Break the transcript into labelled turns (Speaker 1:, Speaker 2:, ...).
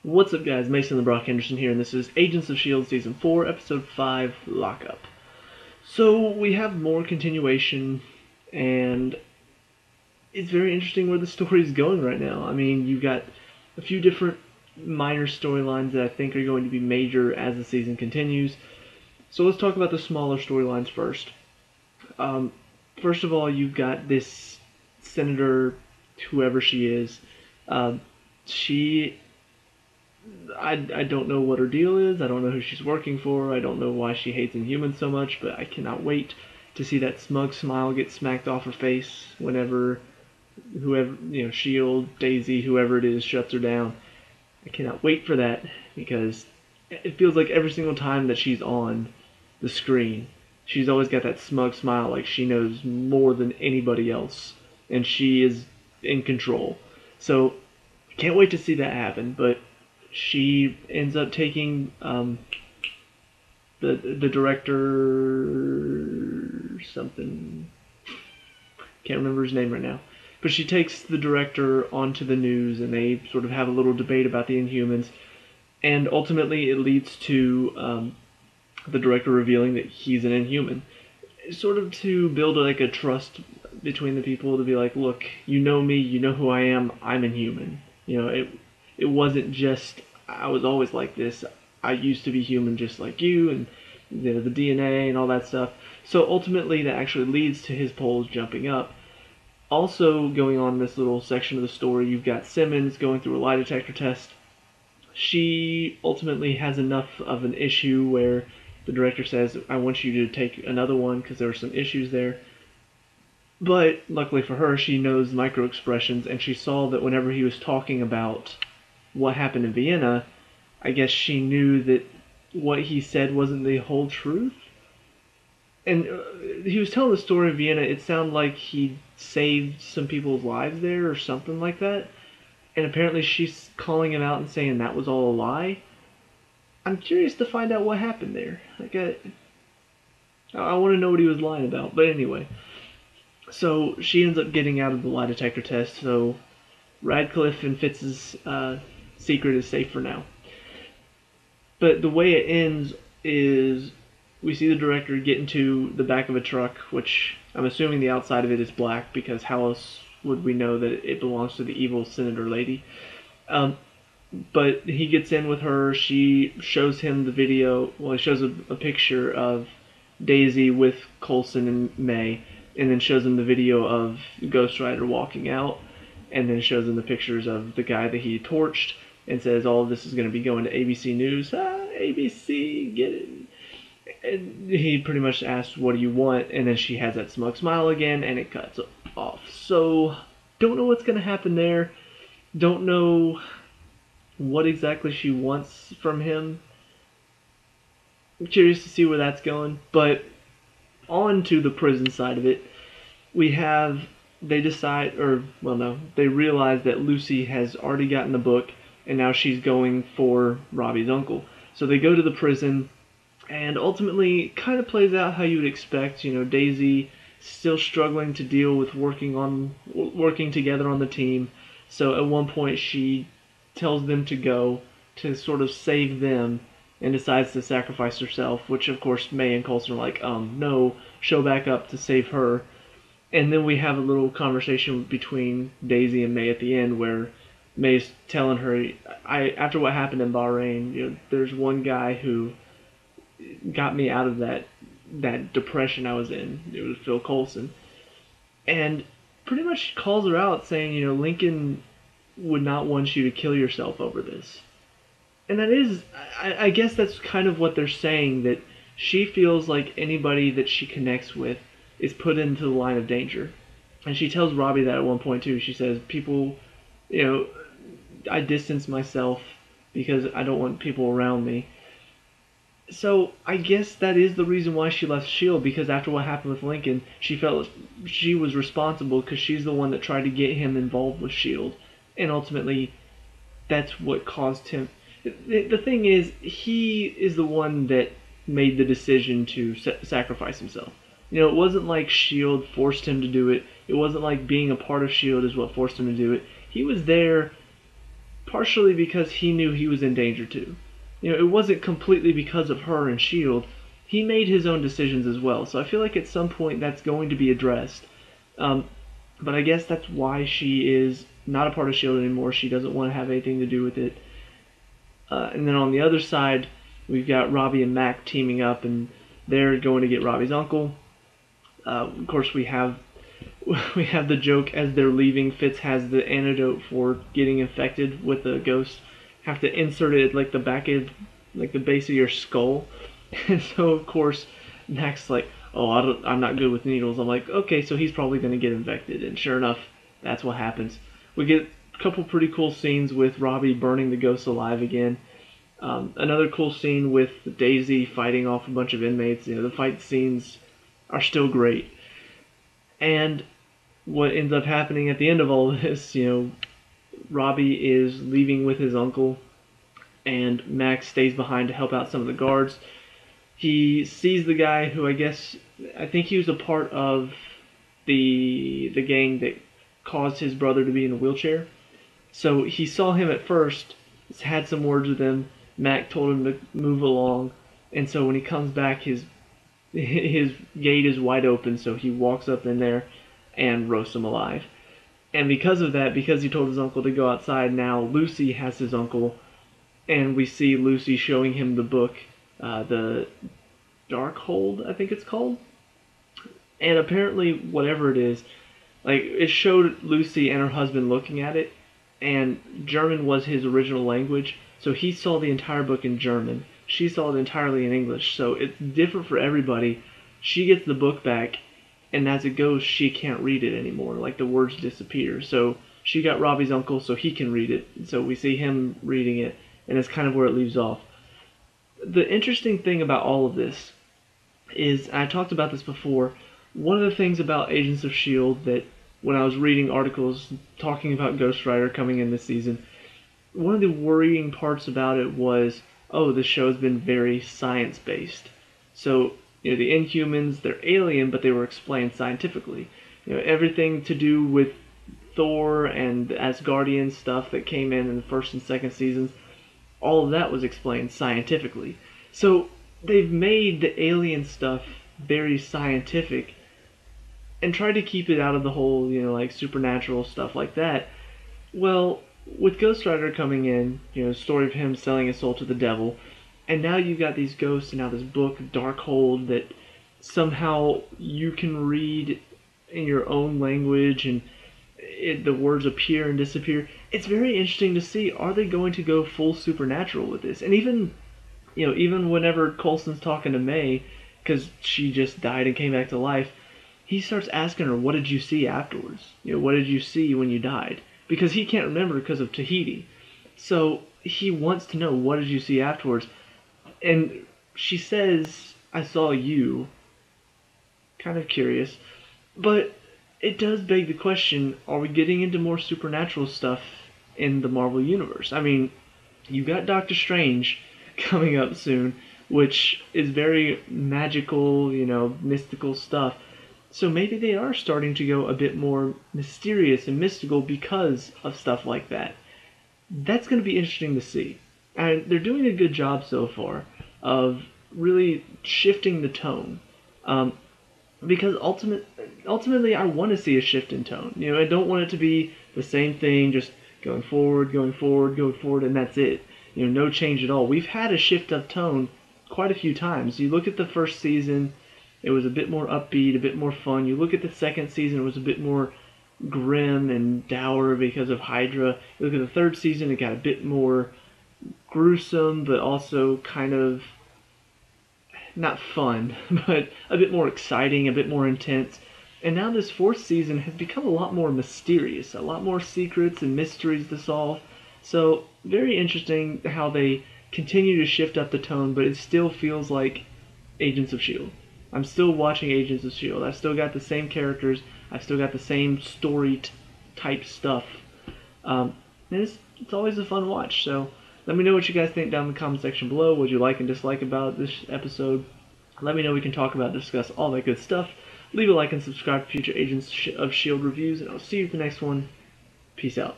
Speaker 1: What's up, guys? Mason the Brock Henderson here, and this is Agents of S.H.I.E.L.D. Season 4, Episode 5, Lockup. So, we have more continuation, and it's very interesting where the story is going right now. I mean, you've got a few different minor storylines that I think are going to be major as the season continues. So let's talk about the smaller storylines first. First of all, you've got this Senator, whoever she is. I don't know what her deal is. I don't know who she's working for. I don't know why she hates Inhumans so much, but I cannot wait to see that smug smile get smacked off her face whenever whoever, S.H.I.E.L.D, Daisy, whoever it is, shuts her down. I cannot wait for that because it feels like every single time that she's on the screen, she's always got that smug smile like she knows more than anybody else and she is in control. So I can't wait to see that happen, but she ends up taking the director something, can't remember his name right now, but she takes the director onto the news and they sort of have a little debate about the Inhumans, and ultimately it leads to the director revealing that he's an Inhuman, sort of to build like a trust between the people, to be like, look, you know me, you know who I am, I'm Inhuman. It wasn't just, I was always like this, I used to be human just like you, and the DNA and all that stuff. So ultimately that actually leads to his polls jumping up. Also going on in this little section of the story, you've got Simmons going through a lie detector test. She ultimately has enough of an issue where the director says, I want you to take another one because there are some issues there. But luckily for her, she knows micro expressions, and she saw that whenever he was talking about what happened in Vienna, I guess she knew that what he said wasn't the whole truth. And he was telling the story of Vienna, it sounded like he saved some people's lives there or something like that. And apparently she's calling him out and saying that was all a lie. I'm curious to find out what happened there. I want to know what he was lying about. But anyway, so she ends up getting out of the lie detector test, so Radcliffe and Fitz's secret is safe for now. But the way it ends is we see the director get into the back of a truck, which I'm assuming the outside of it is black, because how else would we know that it belongs to the evil senator lady? But he gets in with her. She shows him the video. Well, he shows a picture of Daisy with Coulson and May, and then shows him the video of Ghost Rider walking out, and then shows him the pictures of the guy that he torched, and says all of this is going to be going to ABC News. ABC, get it. And he pretty much asks, what do you want? And then she has that smug smile again, and it cuts off. So, don't know what's going to happen there. Don't know what exactly she wants from him. I'm curious to see where that's going. But on to the prison side of it, we have, they realize that Lucy has already gotten the book, and now she's going for Robbie's uncle. So they go to the prison, and ultimately kind of plays out how you would expect. Daisy still struggling to deal with working together on the team. So at one point she tells them to go to sort of save them, and decides to sacrifice herself, which of course May and Coulson are like, no, show back up to save her. And then we have a little conversation between Daisy and May at the end where May's telling her, after what happened in Bahrain, there's one guy who got me out of that depression I was in. It was Phil Coulson. And pretty much calls her out saying, Lincoln would not want you to kill yourself over this. And that is, I guess that's kind of what they're saying, that she feels like anybody that she connects with is put into the line of danger. And she tells Robbie that at one point too. She says, people, I distance myself because I don't want people around me. So I guess that is the reason why she left S.H.I.E.L.D, because after what happened with Lincoln, she felt she was responsible because she's the one that tried to get him involved with S.H.I.E.L.D. And ultimately, that's what caused him. The thing is, he is the one that made the decision to sacrifice himself. It wasn't like S.H.I.E.L.D forced him to do it. It wasn't like being a part of S.H.I.E.L.D is what forced him to do it. He was there partially because he knew he was in danger too. It wasn't completely because of her and S.H.I.E.L.D. He made his own decisions as well, so I feel like at some point that's going to be addressed. Um, but I guess that's why she is not a part of S.H.I.E.L.D. anymore. She doesn't want to have anything to do with it. And then on the other side, we've got Robbie and Mac teaming up, and they're going to get Robbie's uncle. Of course, we have the joke as they're leaving. Fitz has the antidote for getting infected with the ghost. Have to insert it at like the back of, like the base of your skull, and so of course Mac's like, "Oh, I'm not good with needles." I'm like, "Okay, so he's probably going to get infected," and sure enough, that's what happens. We get a couple pretty cool scenes with Robbie burning the ghost alive again. Another cool scene with Daisy fighting off a bunch of inmates. The fight scenes are still great. And what ends up happening at the end of all of this, Robbie is leaving with his uncle, and Max stays behind to help out some of the guards. He sees the guy who I think he was a part of the gang that caused his brother to be in a wheelchair. So he saw him at first, had some words with him. Mac told him to move along, and so when he comes back, his gate is wide open. So he walks up in there and roasts him alive. And because of that, because he told his uncle to go outside, now Lucy has his uncle, and we see Lucy showing him the book, the Darkhold, I think it's called. And apparently, whatever it is, like it showed Lucy and her husband looking at it, and German was his original language, so he saw the entire book in German. She saw it entirely in English, so it's different for everybody. She gets the book back, and as it goes, she can't read it anymore. Like the words disappear. So she got Robbie's uncle so he can read it. So we see him reading it, and it's kind of where it leaves off. The interesting thing about all of this is, I talked about this before, one of the things about Agents of S.H.I.E.L.D. that when I was reading articles talking about Ghost Rider coming in this season, one of the worrying parts about it was, oh, the show's been very science-based. So, the Inhumans, they're alien, but they were explained scientifically. Everything to do with Thor and the Asgardian stuff that came in the first and second seasons, all of that was explained scientifically. So, they've made the alien stuff very scientific and tried to keep it out of the whole, like supernatural stuff like that. Well, with Ghost Rider coming in, story of him selling his soul to the devil, and now you've got these ghosts and now this book, Darkhold, that somehow you can read in your own language and the words appear and disappear. It's very interesting to see, are they going to go full supernatural with this? And even whenever Coulson's talking to May, because she just died and came back to life, he starts asking her, what did you see afterwards? What did you see when you died? Because he can't remember because of Tahiti. So he wants to know, what did you see afterwards? And she says, I saw you. Kind of curious. But it does beg the question, are we getting into more supernatural stuff in the Marvel Universe? I mean, you got Doctor Strange coming up soon, which is very magical, mystical stuff. So maybe they are starting to go a bit more mysterious and mystical because of stuff like that. That's going to be interesting to see. And they're doing a good job so far of really shifting the tone. Because ultimately I want to see a shift in tone. I don't want it to be the same thing, just going forward, and that's it. No change at all. We've had a shift of tone quite a few times. You look at the first season, it was a bit more upbeat, a bit more fun. You look at the second season, it was a bit more grim and dour because of Hydra. You look at the third season, it got a bit more gruesome, but also kind of not fun, but a bit more exciting, a bit more intense. And now this fourth season has become a lot more mysterious, a lot more secrets and mysteries to solve. So very interesting how they continue to shift up the tone, but it still feels like Agents of S.H.I.E.L.D. I'm still watching Agents of S.H.I.E.L.D. I've still got the same characters. I've still got the same story type stuff. And it's always a fun watch. So let me know what you guys think down in the comment section below. What you like and dislike about this episode. Let me know. We can talk about, discuss all that good stuff. Leave a like and subscribe for future Agents of S.H.I.E.L.D. reviews. And I'll see you at the next one. Peace out.